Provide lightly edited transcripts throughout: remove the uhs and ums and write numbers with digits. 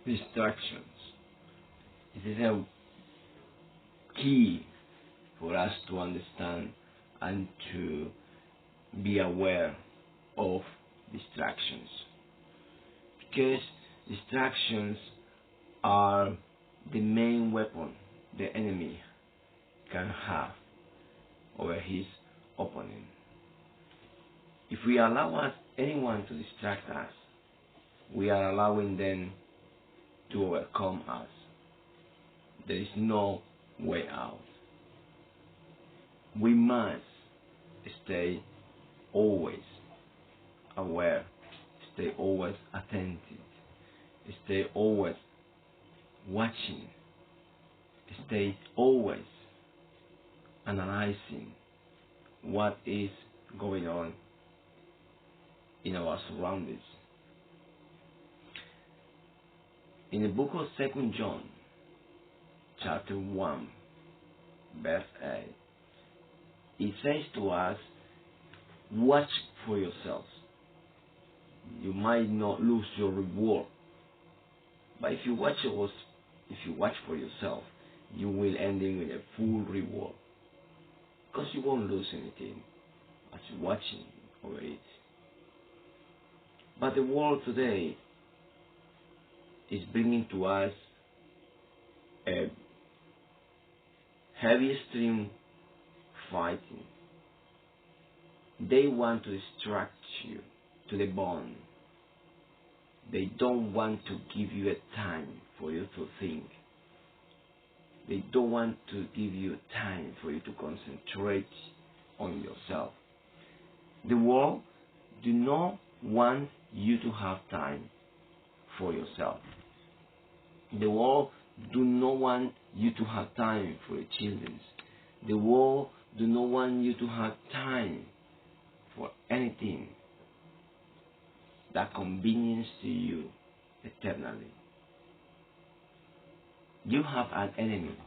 distractions. It is a key for us to understand and to be aware of distractions, because distractions are the main weapon the enemy can have over his opponent. If we allow anyone to distract us, we are allowing them to overcome us. There is no way out. We must stay always aware, stay always attentive, stay always watching, stay always analyzing what is going on in our surroundings. In the book of 2 John, chapter 1, verse 8, it says to us, watch for yourselves. You might not lose your reward, but if you watch for yourself, you will end in with a full reward, because you won't lose anything as you're watching over it. But the world today is bringing to us a heavy extreme fighting. They want to distract you to the bone. They don't want to give you a time for you to think. They don't want to give you time for you to concentrate on yourself. The world do not want you to have time for yourself. The world do not want you to have time for your children. The world do not want you to have time for anything that convenience to you eternally. You have an enemy,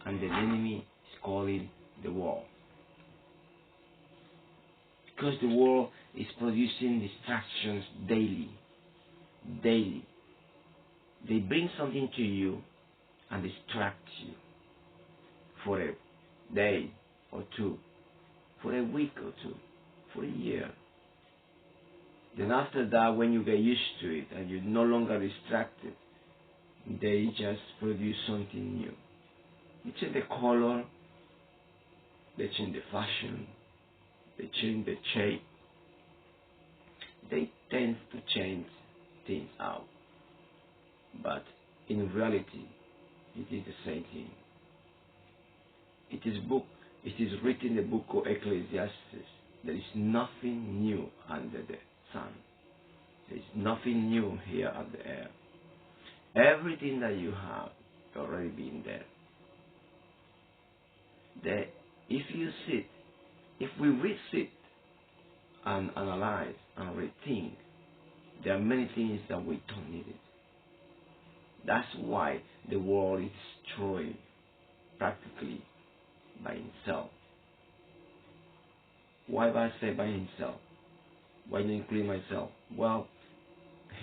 and the enemy is calling the world. Because the world is producing distractions daily. They bring something to you and distract you for a day or two, for a week or two, for a year. Then after that, when you get used to it and you're no longer distracted, they just produce something new. They change the color, they change the fashion, they change the shape. They tend to change things out. But in reality, it is the same thing. It is written in the book of Ecclesiastes. There is nothing new under the sun. There is nothing new here at the air. Everything that you have already been there. If we resit and analyze and rethink, there are many things that we don't need it. That's why the world is destroyed practically by himself. Why do I say by himself? Why not include myself? Well,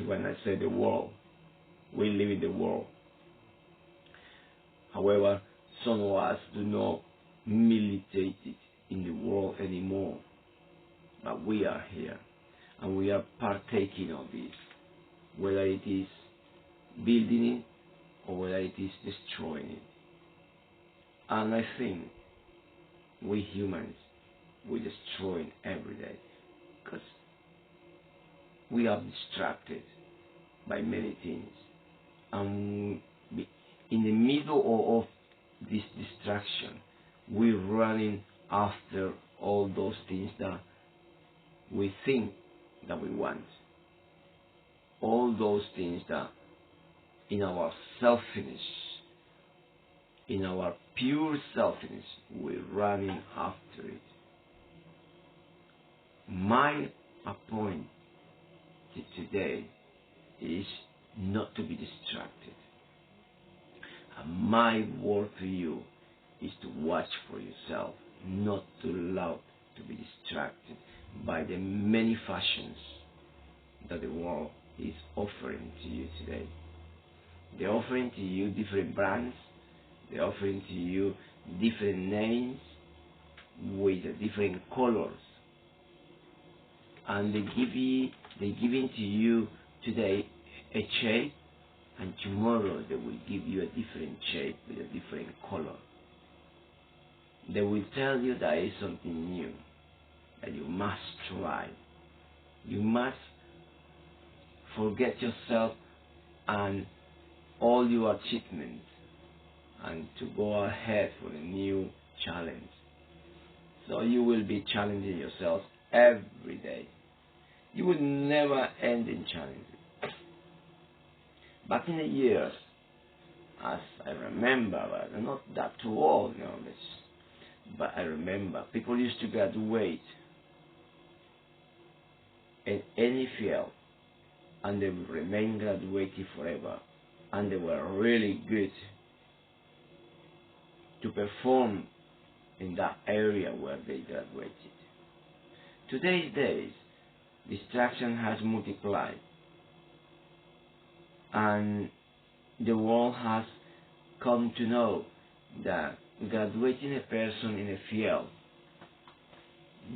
when I say the world, we live in the world. However, some of us do not militate it in the world anymore. But we are here, and we are partaking of this, whether it is building it or whether it is destroying it. And I think we humans, we're destroying every day, because we are distracted by many things. And in the middle of this distraction, we're running after all those things that we think that we want. All those things that in our selfishness, in our pure selfishness, we're running after it. My appointment today is not to be distracted. And my word to you is to watch for yourself, not to allow to be distracted by the many fashions that the world is offering to you today. They're offering to you different brands. They're offering to you different names with different colors. And they're giving to you today a shape, and tomorrow they will give you a different shape with a different color. They will tell you that is something new that you must try. You must forget yourself and all your achievements and to go ahead for a new challenge. So you will be challenging yourself every day. You will never end in challenges. Back in the years, as I remember, but I'm not that too old now, but I remember people used to graduate in any field and they would remain graduated forever, and they were really good to perform in that area where they graduated. Today's days, distraction has multiplied, and the world has come to know that graduating a person in a field,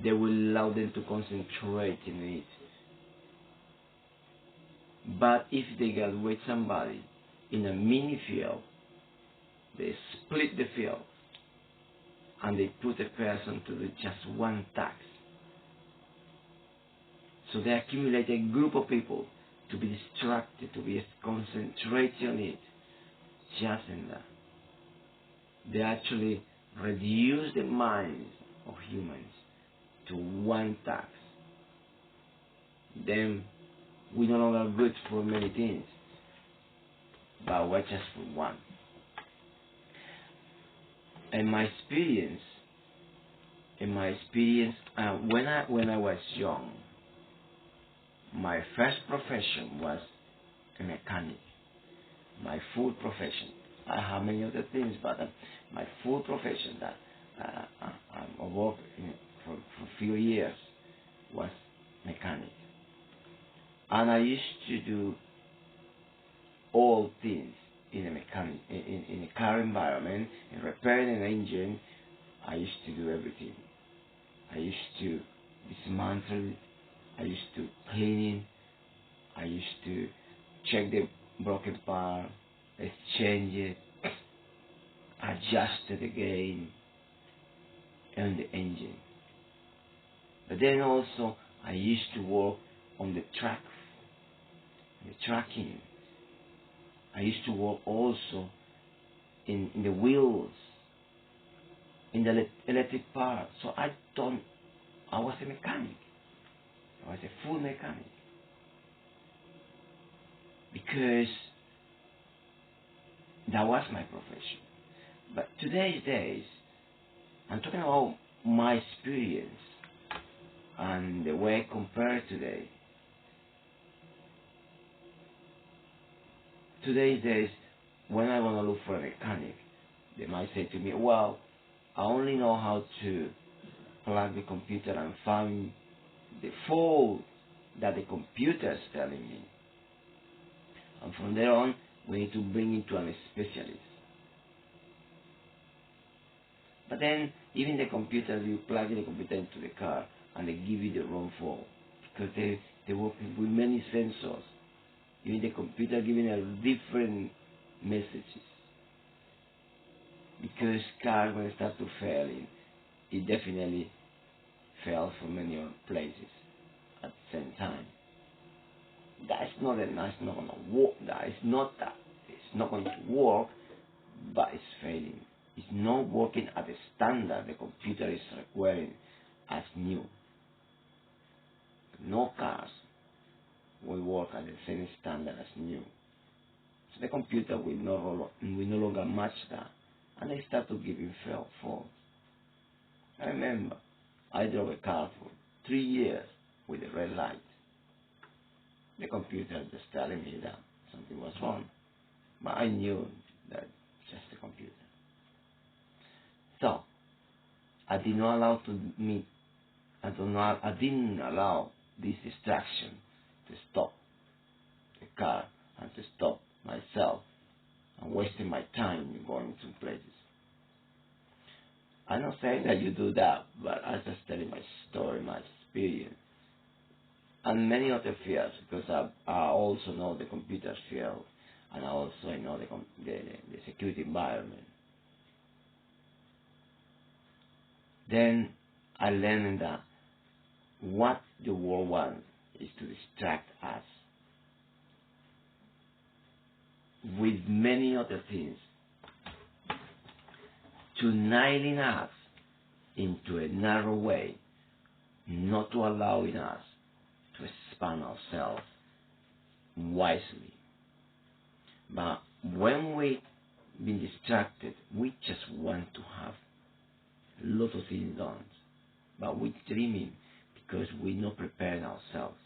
they will allow them to concentrate in it. But if they graduate somebody in a mini field, they split the field and they put a person to do just one task. So they accumulate a group of people to be distracted, to be concentrated on it, just in that. They actually reduce the minds of humans to one task. Then we no longer good for many things, but we're just for one. In my experience, when I was young, my first profession was a mechanic. My full profession. I have many other things, but my full profession that I worked for a few years was mechanic. And I used to do all things in a mechanic, in a car environment, in repairing an engine. I used to do everything. I used to dismantle, I used to clean it, I used to check the broken part, exchange it, adjust it again on the engine. But then also I used to work on the track, the tracking. I used to work also in the wheels, in the electric part. So I was a mechanic. I was a full mechanic. Because that was my profession. But today's days, I'm talking about my experience and the way I compare today. Today's days, when I want to look for a mechanic, they might say to me, well, I only know how to plug the computer and find the fault that the computer is telling me. And from there on, we need to bring it to a specialist. But then, even the computer, you plug the computer into the car and they give you the wrong fault because they work with many sensors. Even the computer giving a different messages. Because car, when it starts to fail, it definitely fails from many places at the same time. That's not going to work. It's not going to work, but it's failing. It's not working at the standard the computer is requiring as new. No cars will work at the same standard as new. So the computer will no longer match that. And they start to give you fault. I remember I drove a car for 3 years with a red light. The computer just telling me that something was wrong. But I knew that it's just a computer. So I did not allow I didn't allow this distraction to stop the car and to stop myself I'm wasting my time going to places. I'm not saying that you do that, but I'm just telling my story, my experience. And many other fields, because I also know the computer field, and I also know the security environment. Then I learned that what the world wants is to distract us with many other things, to nailing us into a narrow way, not to allowing us to expand ourselves wisely. But when we've been distracted, we just want to have a lot of things done. But we're dreaming because we're not preparing ourselves.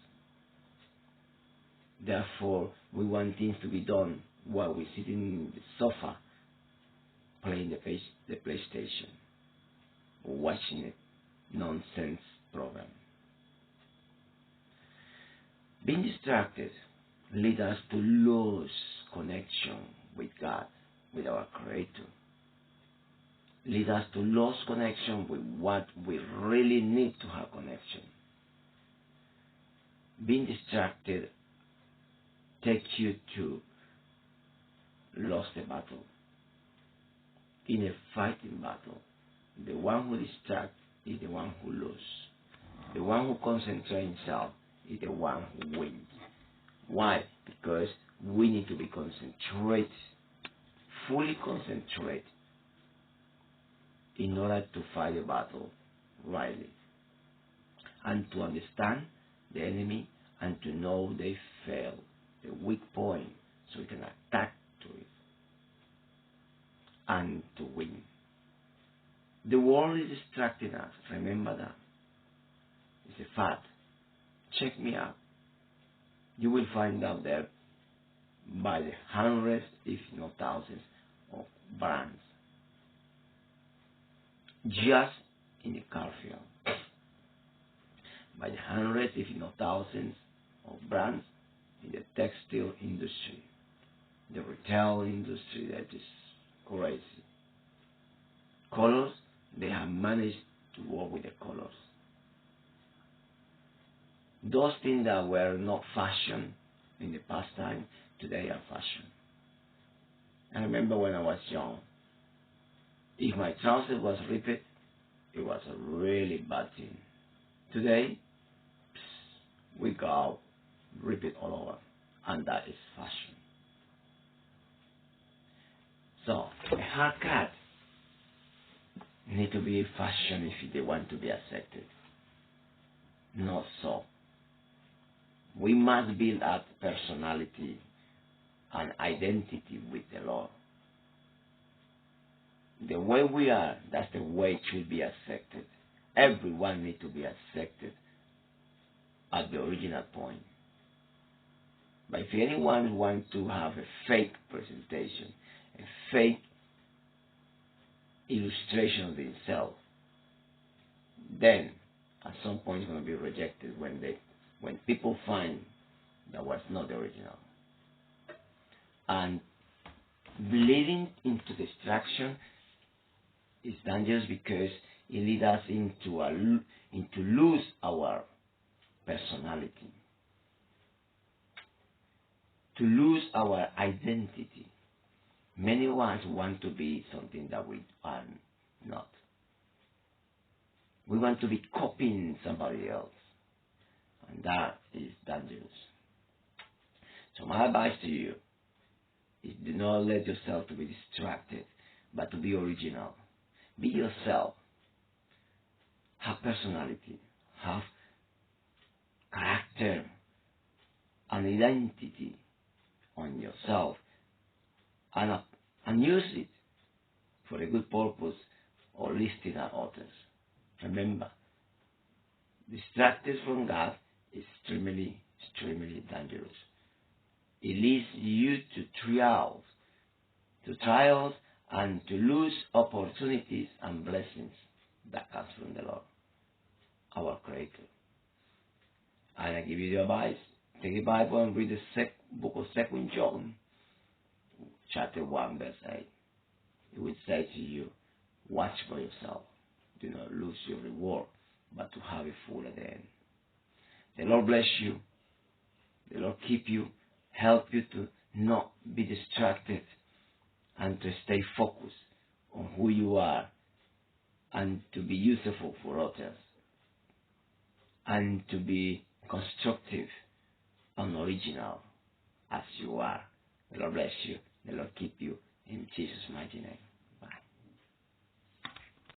Therefore, we want things to be done while we're sitting in the sofa playing the PlayStation or watching a nonsense program. Being distracted leads us to lose connection with God, with our Creator. Leads us to lose connection with what we really need to have connection. Being distracted takes you to lose the battle. In a fighting battle, the one who distracts is the one who loses. The one who concentrates himself is the one who wins. Why? Because we need to be concentrated, fully concentrated, in order to fight the battle rightly, and to understand the enemy and to know they fail, the weak point, so we can attack to it and to win. The world is distracting us. Remember that. It's a fact. Check me out. You will find out there by the hundreds, if not thousands, of brands just in the car field. By the hundreds, if not thousands, of brands in the textile industry, the retail industry. That is crazy. Colors, they have managed to work with the colors. Those things that were not fashion in the past time, today are fashion. I remember when I was young, if my trousers was ripped, it was a really bad thing. Today, we go out, rip it all over, and that is fashion. So, a haircut need to be fashion if they want to be accepted. Not so. We must build up personality and identity with the Lord. The way we are, that's the way it should be accepted. Everyone needs to be accepted at the original point. But if anyone wants to have a fake presentation, a fake illustration of himself, then at some point it's going to be rejected when people find that was not the original. And bleeding into distraction is dangerous because it leads us into lose our personality, to lose our identity. Many of us want to be something that we are not. We want to be copying somebody else, and that is dangerous. So my advice to you is do not let yourself to be distracted, but to be original. Be yourself. Have personality. Have character and identity on yourself, and use it for a good purpose or lifting at others. Remember, distracted from God is extremely, extremely dangerous. It leads you to trials and to lose opportunities and blessings that comes from the Lord, our Creator. And I give you the advice, take the Bible and read the book of 2 John, chapter 1, verse 8. It will say to you, watch for yourself. Do not lose your reward, but to have it full at the end. The Lord bless you. The Lord keep you, help you to not be distracted and to stay focused on who you are and to be useful for others and to be constructive and original as you are. The Lord bless you. The Lord keep you in Jesus' mighty name.